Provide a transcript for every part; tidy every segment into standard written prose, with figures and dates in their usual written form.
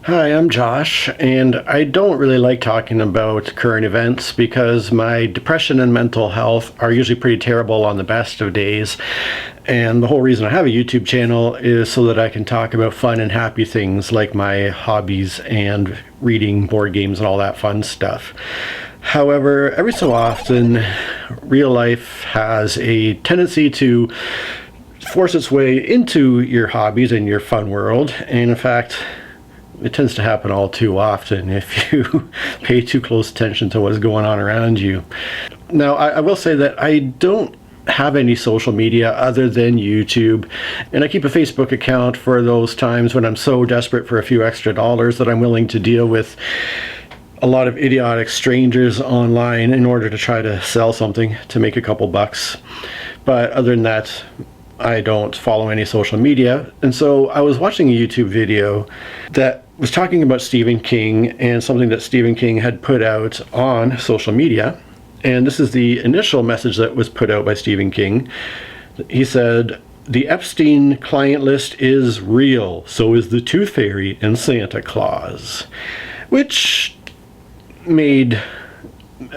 Hi, I'm Josh, and I don't really like talking about current events because my depression and mental health are usually pretty terrible on the best of days. And the whole reason I have a YouTube channel is so that I can talk about fun and happy things like my hobbies and reading board games and all that fun stuff. However, every so often, real life has a tendency to force its way into your hobbies and your fun world. And in fact, it tends to happen all too often if you pay too close attention to what's going on around you. Now, I will say that I don't have any social media other than YouTube, and I keep a Facebook account for those times when I'm so desperate for a few extra dollars that I'm willing to deal with a lot of idiotic strangers online in order to try to sell something to make a couple bucks. But other than that, I don't follow any social media. And so I was watching a YouTube video that was talking about Stephen King and something that Stephen King had put out on social media. And this is the initial message that was put out by Stephen King. He said, "The Epstein client list is real, so is the Tooth Fairy and Santa Claus," which made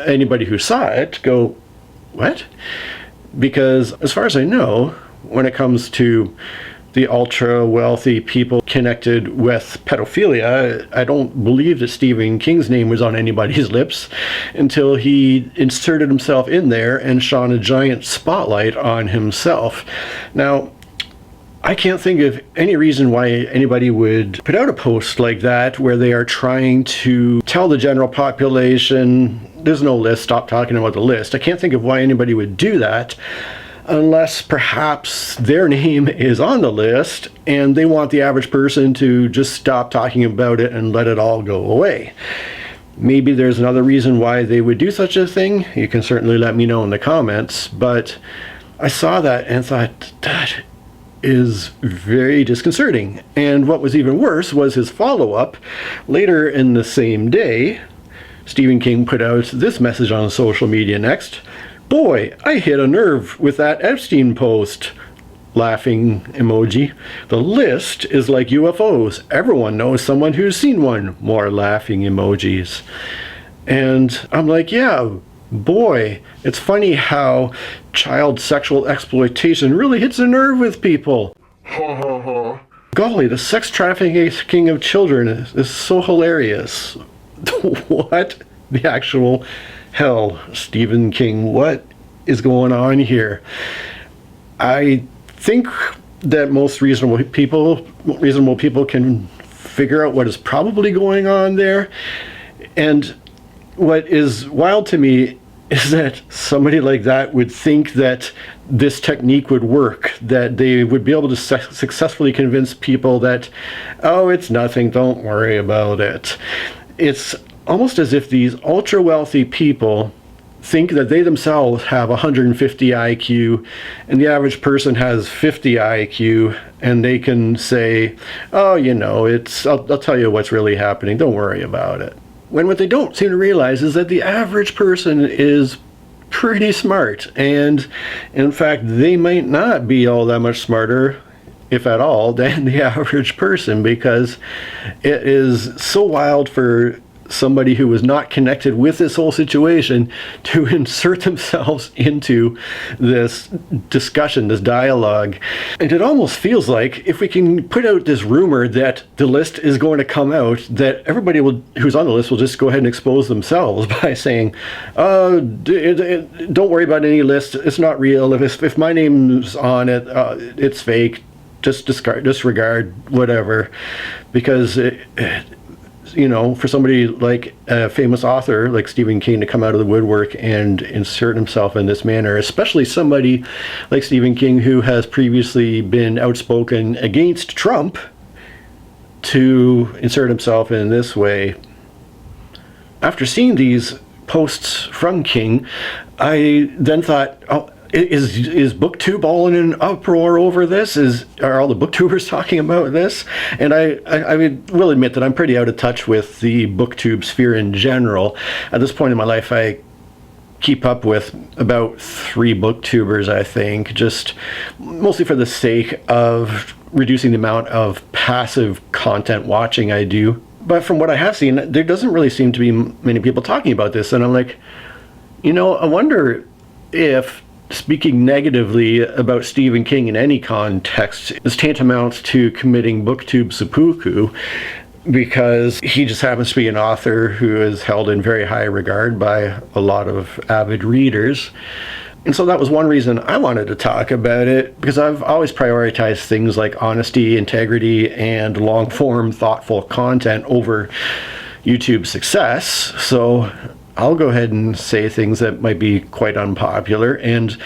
anybody who saw it go, what? Because as far as I know, when it comes to the ultra wealthy people connected with pedophilia, I don't believe that Stephen King's name was on anybody's lips until he inserted himself in there and shone a giant spotlight on himself. Now, I can't think of any reason why anybody would put out a post like that where they are trying to tell the general population, there's no list, stop talking about the list. I can't think of why anybody would do that unless perhaps their name is on the list and they want the average person to just stop talking about it and let it all go away. Maybe there's another reason why they would do such a thing. You can certainly let me know in the comments, but I saw that and thought, that is very disconcerting. And what was even worse was his follow-up. Later in the same day, Stephen King put out this message on social media next. "Boy, I hit a nerve with that Epstein post." Laughing emoji. "The list is like UFOs. Everyone knows someone who's seen one." More laughing emojis. And I'm like, yeah, boy, it's funny how child sexual exploitation really hits a nerve with people. Golly, the sex trafficking of children is so hilarious. What the actual hell, Stephen King? What is going on here? I think that most reasonable people can figure out what is probably going on there. And what is wild to me is that somebody like that would think that this technique would work, that they would be able to successfully convince people that, oh, it's nothing, don't worry about it. It's almost as if these ultra wealthy people think that they themselves have 150 IQ and the average person has 50 IQ, and they can say, oh, you know, I'll tell you what's really happening, don't worry about it. When what they don't seem to realize is that the average person is pretty smart, and in fact they might not be all that much smarter, if at all, than the average person, because it is so wild for somebody who was not connected with this whole situation to insert themselves into this discussion, this dialogue. And it almost feels like if we can put out this rumor that the list is going to come out, that everybody who's on the list will just go ahead and expose themselves by saying, don't worry about any list, it's not real, if my name's on it, it's fake, just disregard, whatever. Because you know, for somebody like a famous author like Stephen King to come out of the woodwork and insert himself in this manner, especially somebody like Stephen King who has previously been outspoken against Trump, to insert himself in this way. After seeing these posts from King, I then thought, oh, Is BookTube all in an uproar over this? Are all the booktubers talking about this? And I will admit that I'm pretty out of touch with the booktube sphere in general. At this point in my life, I keep up with about 3 booktubers, I think, just mostly for the sake of reducing the amount of passive content watching I do But from what I have seen, there doesn't really seem to be many people talking about this. And I'm like, I wonder if speaking negatively about Stephen King in any context is tantamount to committing booktube seppuku, because he just happens to be an author who is held in very high regard by a lot of avid readers. And so that was one reason I wanted to talk about it, because I've always prioritized things like honesty, integrity, and long-form, thoughtful content over YouTube success. So I'll go ahead and say things that might be quite unpopular. And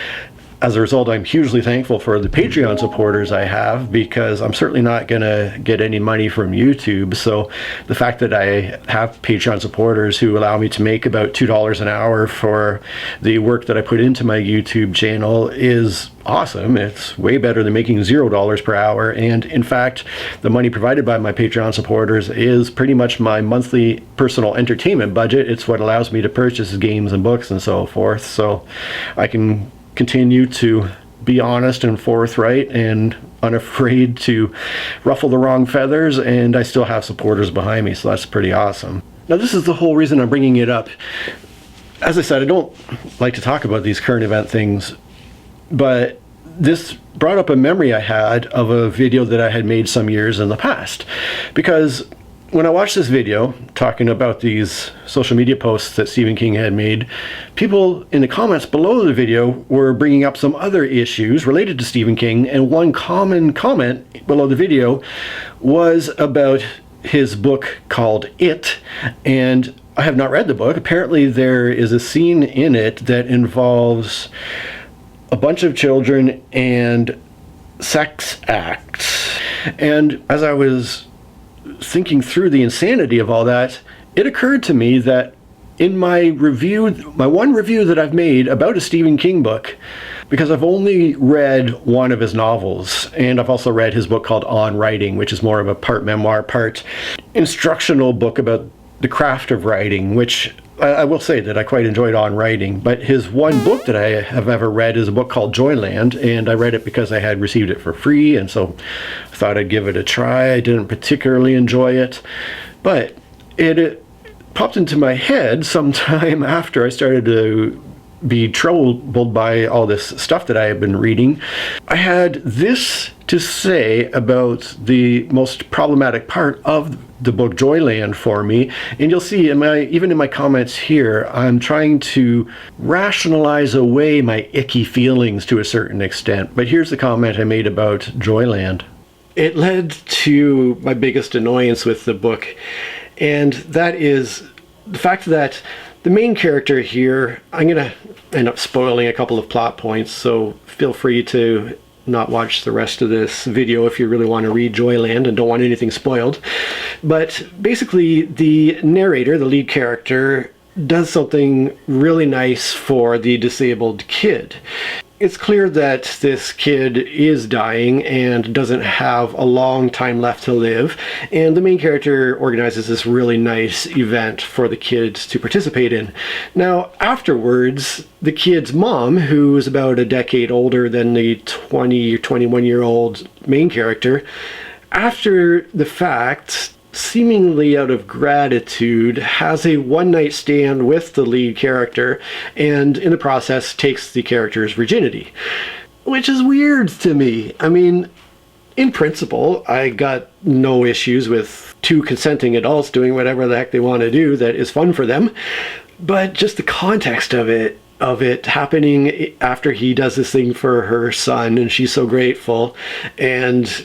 as a result, I'm hugely thankful for the Patreon supporters I have, because I'm certainly not going to get any money from YouTube. So the fact that I have Patreon supporters who allow me to make about $2 an hour for the work that I put into my YouTube channel is awesome. It's way better than making $0 per hour. And in fact, the money provided by my Patreon supporters is pretty much my monthly personal entertainment budget. It's what allows me to purchase games and books and so forth. So I can continue to be honest and forthright and unafraid to ruffle the wrong feathers, and I still have supporters behind me, so that's pretty awesome. Now, this is the whole reason I'm bringing it up. As I said, I don't like to talk about these current event things, but this brought up a memory I had of a video that I had made some years in the past, because when I watched this video talking about these social media posts that Stephen King had made, people in the comments below the video were bringing up some other issues related to Stephen King, and one common comment below the video was about his book called It, and I have not read the book. Apparently there is a scene in it that involves a bunch of children and sex acts, and as I was thinking through the insanity of all that, it occurred to me that in my one review that I've made about a Stephen King book, because I've only read one of his novels, and I've also read his book called On Writing, which is more of a part memoir, part instructional book about the craft of writing, which I will say that I quite enjoyed On Writing. But his one book that I have ever read is a book called Joyland, and I read it because I had received it for free, and so I thought I'd give it a try. I didn't particularly enjoy it, but it popped into my head sometime after I started to be troubled by all this stuff that I have been reading. I had this to say about the most problematic part of the book Joyland for me, and you'll see even in my comments here, I'm trying to rationalize away my icky feelings to a certain extent. But here's the comment I made about Joyland. It led to my biggest annoyance with the book, and that is the fact that the main character here, I'm going to end up spoiling a couple of plot points, so feel free to not watch the rest of this video if you really want to read Joyland and don't want anything spoiled. But basically, the narrator, the lead character, does something really nice for the disabled kid. It's clear that this kid is dying and doesn't have a long time left to live, and the main character organizes this really nice event for the kids to participate in. Now, afterwards, the kid's mom, who is about a decade older than the 20 or 21-year-old main character, after the fact, seemingly out of gratitude, has a one-night stand with the lead character, and in the process takes the character's virginity. Which is weird to me. I mean, in principle, I got no issues with two consenting adults doing whatever the heck they want to do that is fun for them, but just the context of it happening after he does this thing for her son, and she's so grateful, and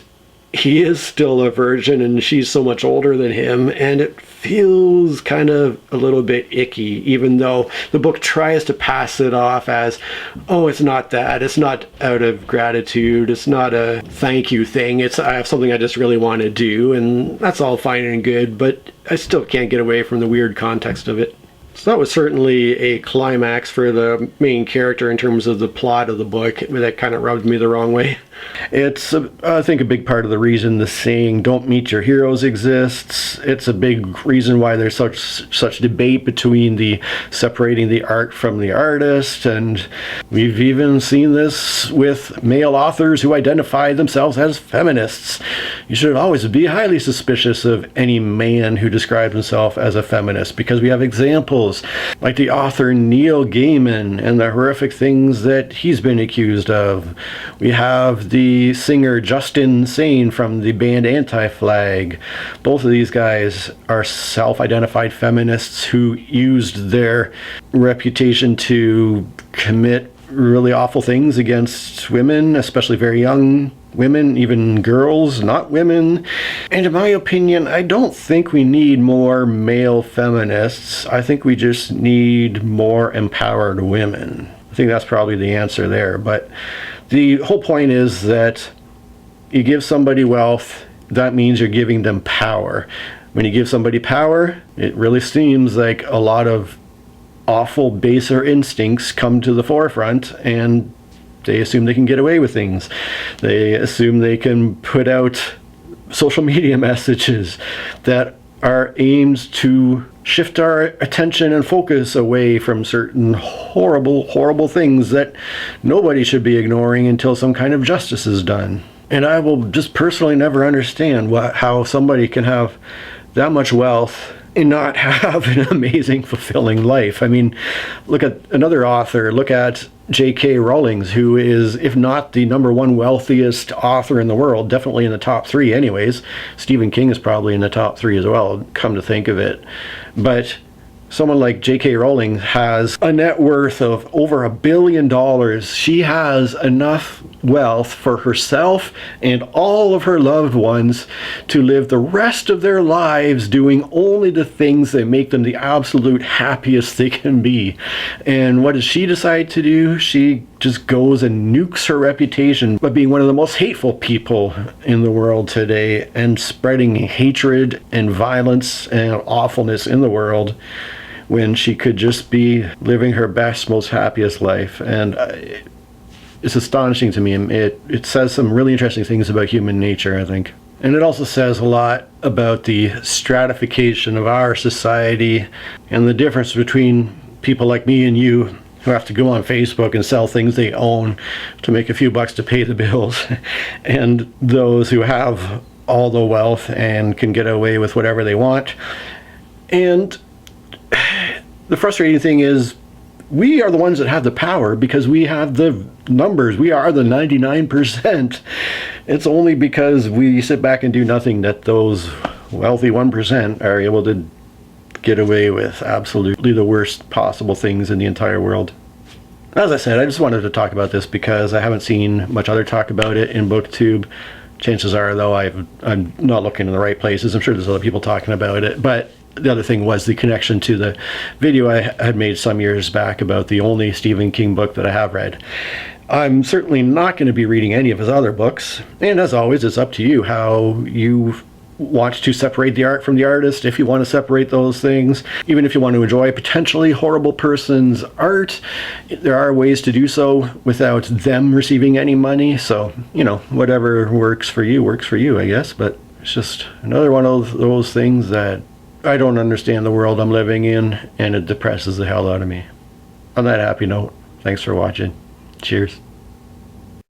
he is still a virgin and she's so much older than him, and it feels kind of a little bit icky, even though the book tries to pass it off as, oh, it's not that, it's not out of gratitude, it's not a thank you thing, it's I have something I just really want to do, and that's all fine and good, but I still can't get away from the weird context of it. So that was certainly a climax for the main character in terms of the plot of the book that kind of rubbed me the wrong way. It's, I think, a big part of the reason the saying "don't meet your heroes" exists. It's a big reason why there's such debate between the separating the art from the artist, and we've even seen this with male authors who identify themselves as feminists. You should always be highly suspicious of any man who describes himself as a feminist, because we have examples like the author Neil Gaiman and the horrific things that he's been accused of. We have the singer Justin Sane from the band Anti-Flag. Both of these guys are self-identified feminists who used their reputation to commit really awful things against women, especially very young women, even girls, not women. And in my opinion, I don't think we need more male feminists. I think we just need more empowered women. I think that's probably the answer there. But the whole point is that you give somebody wealth, that means you're giving them power. When you give somebody power, it really seems like a lot of awful, baser instincts come to the forefront, and they assume they can get away with things. They assume they can put out social media messages that are aimed to shift our attention and focus away from certain horrible, horrible things that nobody should be ignoring until some kind of justice is done. And I will just personally never understand how somebody can have that much wealth and not have an amazing, fulfilling life. I mean, look at another author. Look at J.K. Rowling, who is, if not the #1 wealthiest author in the world, definitely in the top 3 anyways. Stephen King is probably in the top 3 as well, come to think of it. But someone like J.K. Rowling has a net worth of over $1 billion. She has enough wealth for herself and all of her loved ones to live the rest of their lives doing only the things that make them the absolute happiest they can be. And what does she decide to do? She just goes and nukes her reputation by being one of the most hateful people in the world today and spreading hatred and violence and awfulness in the world, when she could just be living her best, most happiest life. And it's astonishing to me. It says some really interesting things about human nature, I think. And it also says a lot about the stratification of our society and the difference between people like me and you who have to go on Facebook and sell things they own to make a few bucks to pay the bills, and those who have all the wealth and can get away with whatever they want. And the frustrating thing is, we are the ones that have the power because we have the numbers. We are the 99%. It's only because we sit back and do nothing that those wealthy 1% are able to get away with absolutely the worst possible things in the entire world. As I said, I just wanted to talk about this because I haven't seen much other talk about it in BookTube. Chances are, though, I'm not looking in the right places. I'm sure there's other people talking about it, but the other thing was the connection to the video I had made some years back about the only Stephen King book that I have read. I'm certainly not going to be reading any of his other books, and as always, it's up to you how you want to separate the art from the artist, if you want to separate those things. Even if you want to enjoy a potentially horrible person's art, there are ways to do so without them receiving any money. So, you know, whatever works for you, I guess. But it's just another one of those things that I don't understand the world I'm living in, and it depresses the hell out of me. On that happy note, thanks for watching. Cheers.